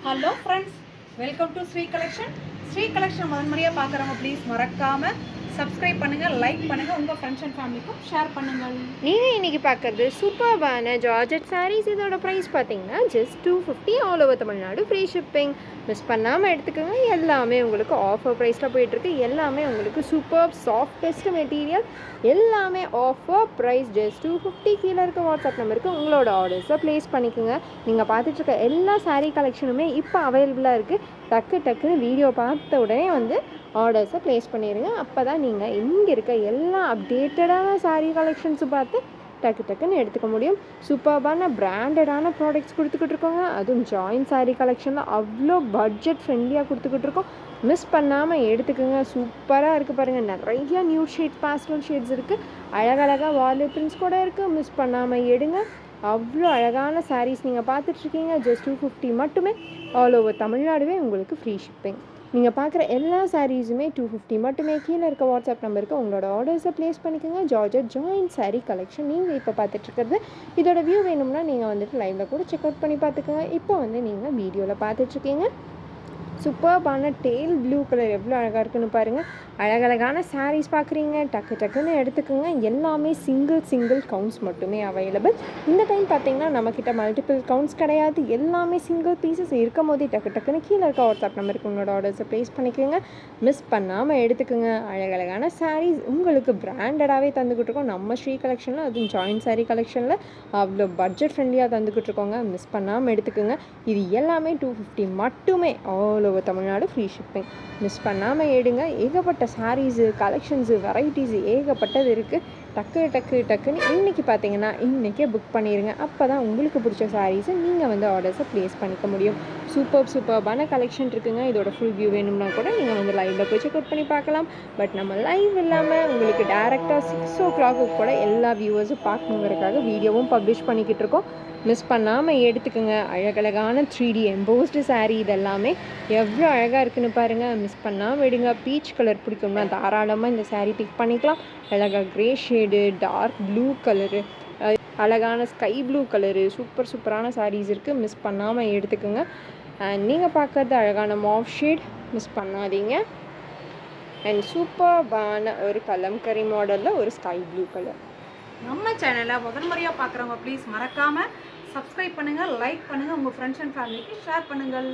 Hello friends, welcome to Sri collection. Sri collection முதன்முறையாக பார்க்குறவங்க please மறக்காமல் சப்ஸ்கிரைப் பண்ணுங்கள், லைக் பண்ணுங்கள், உங்கள் ஃப்ரெண்ட்ஸ் அண்ட் ஃபேமிலிக்கும் ஷேர் பண்ணுங்கள். நீங்கள் இன்றைக்கி பார்க்குறது சூப்பர்பான ஜார்ஜெட் சாரீஸ். இதோட ப்ரைஸ் பார்த்தீங்கன்னா just 250 all over Tamil Nadu, free shipping. Miss பண்ணாமல் எடுத்துக்கோங்க. எல்லாமே உங்களுக்கு ஆஃபர் ப்ரைஸில் போயிட்டுருக்கு. எல்லாமே உங்களுக்கு சூப்பர் சாஃப்டஸ்ட் மெட்டீரியல், எல்லாமே ஆஃபர் ப்ரைஸ் ஜஸ்ட் 250. கீழே இருக்க வாட்ஸ்அப் நம்பருக்கு உங்களோட ஆர்டர்ஸை ப்ளேஸ் பண்ணிக்கோங்க. நீங்கள் பார்த்துட்ருக்க எல்லா சாரீ கலெக்ஷனுமே இப்போ அவைலபிளாக இருக்குது. டக்குன்னு வீடியோ பார்த்த உடனே வந்து ஆர்டர்ஸை ப்ளேஸ் பண்ணிடுங்க. அப்போ தான் நீங்கள் இங்கே இருக்க எல்லா அப்டேட்டடான சாரீ கலெக்ஷன்ஸு பார்த்து டக்குன்னு எடுத்துக்க முடியும். சூப்பர்பான பிராண்டடான ப்ராடக்ட்ஸ் கொடுத்துக்கிட்டு இருக்கோங்க. அதுவும் ஜாயின்ட் சாரீ கலெக்ஷனில் அவ்வளோ பட்ஜெட் ஃப்ரெண்ட்லியாக கொடுத்துக்கிட்டு இருக்கோம். மிஸ் பண்ணாமல் எடுத்துக்கோங்க. சூப்பராக இருக்குது பாருங்கள். நிறைய நியூ ஷேட் பாஸ்டல் ஷேட்ஸ் இருக்குது. அழகழகாக வால் பிரிண்ட்ஸ் கூட இருக்குது. மிஸ் பண்ணாமல் எடுங்க. அவ்வளோ அழகான சாரீஸ் நீங்கள் பார்த்துட்ருக்கீங்க. ஜஸ்ட் 250 மட்டுமே. ஆல் ஓவர் தமிழ்நாடுவே உங்களுக்கு ஃப்ரீ ஷிப்பிங். நீங்கள் பார்க்குற எல்லா சாரீஸுமே 250 மட்டுமே. கீழே இருக்க வாட்ஸ்அப் நம்பருக்கு உங்களோட ஆர்டர்ஸை ப்ளேஸ் பண்ணிக்கோங்க. ஜார்ஜெட் ஜாயின்ட் சாரீ கலெக்ஷன் நீங்கள் இப்போ பார்த்துட்ருக்கிறது. இதோட வியூ வேணும்னா நீங்கள் வந்துட்டு லைவில் கூட செக் அவுட் பண்ணி பார்த்துக்கோங்க. இப்போ வந்து நீங்கள் வீடியோவில் பார்த்துட்ருக்கீங்க. சூப்பர்பான டேல் ப்ளூ கலர் எவ்வளோ அழகாக இருக்குன்னு பாருங்கள். அழகழகான சாரீஸ் பார்க்குறீங்க, டக்குன்னு எடுத்துக்கோங்க. எல்லாமே சிங்கிள் கவுண்ட்ஸ் மட்டுமே அவைலபிள். இந்த டைம் பார்த்தீங்கன்னா நம்மக்கிட்ட மல்டிபிள் கவுண்ட்ஸ் கிடையாது. எல்லாமே சிங்கிள் பீசஸ் இருக்கும் போதே டக்குன்னு கீழே இருக்க வாட்ஸ்அப் நம்பருக்கு உங்களோட ஆர்டர்ஸை ப்ளேஸ் பண்ணிக்கோங்க. மிஸ் பண்ணாமல் எடுத்துக்கோங்க. அழகழகான சாரீஸ் உங்களுக்கு பிராண்டடாகவே தந்துக்கிட்டு இருக்கோம் நம்ம ஸ்ரீ கலெக்ஷனில். அதுவும் ஜாயின்ட் சாரீ கலெக்ஷனில் அவ்வளோ பட்ஜெட் ஃப்ரெண்ட்லியாக தந்துக்கிட்டு இருக்கோங்க. மிஸ் பண்ணாமல் எடுத்துக்கோங்க. இது எல்லாமே 250 மட்டுமே. All over Tamil Nadu free shipping. Miss பண்ணாமல் எடுங்க. ஏகப்பட்ட சாரீஸு கலெக்ஷன்ஸு வெரைட்டிஸு ஏகப்பட்டது இருக்குது. டக்குன்னு இன்றைக்கி பார்த்தீங்கன்னா இன்றைக்கே புக் பண்ணிடுங்க. அப்போ தான் உங்களுக்கு பிடிச்ச சாரீஸை நீங்கள் வந்து ஆர்டர்ஸை ப்ளேஸ் பண்ணிக்க முடியும். சூப்பர்பான கலெக்ஷன் இருக்குங்க. இதோட ஃபுல் வியூ வேணும்னா கூட நீங்கள் வந்து லைவில் போய் செக் அவுட் பண்ணி பார்க்கலாம். பட் நம்ம லைவ் இல்லாமல் உங்களுக்கு டேரெக்டாக 6 o'clock கூட எல்லா வியூவர்ஸும் பார்க்கணுங்கிறதுக்காக வீடியோவும் பப்ளிஷ் பண்ணிக்கிட்டு இருக்கோம். மிஸ் பண்ணாமல் எடுத்துக்கோங்க. அழகழகான 3D எம்போஸ்டு சாரீ இதெல்லாமே எவ்வளோ அழகாக இருக்குன்னு பாருங்கள். மிஸ் பண்ணாமல் விடுங்க. பீச் கலர் பிடிக்கும்னா தாராளமாக இந்த சாரீ பிக் பண்ணிக்கலாம். அழகாக grey shade, dark blue colour, அழகான ஸ்கை ப்ளூ கலரு, சூப்பரான சாரீஸ் இருக்குது. மிஸ் பண்ணாமல் எடுத்துக்கோங்க. நீங்கள் பார்க்குறது அழகான மாவ் ஷேட், மிஸ் பண்ணாதீங்க. அண்ட் சூப்பர்பான ஒரு கலம்கரி மாடலில் ஒரு ஸ்கை ப்ளூ கலர். நம்ம சேனலை முதன்முறையாக பார்க்குறவங்க ப்ளீஸ் மறக்காமல் சப்ஸ்கிரைப் பண்ணுங்கள், லைக் பண்ணுங்கள், உங்கள் ஃப்ரெண்ட்ஸ் அண்ட் ஃபேமிலிக்கு ஷேர் பண்ணுங்கள்.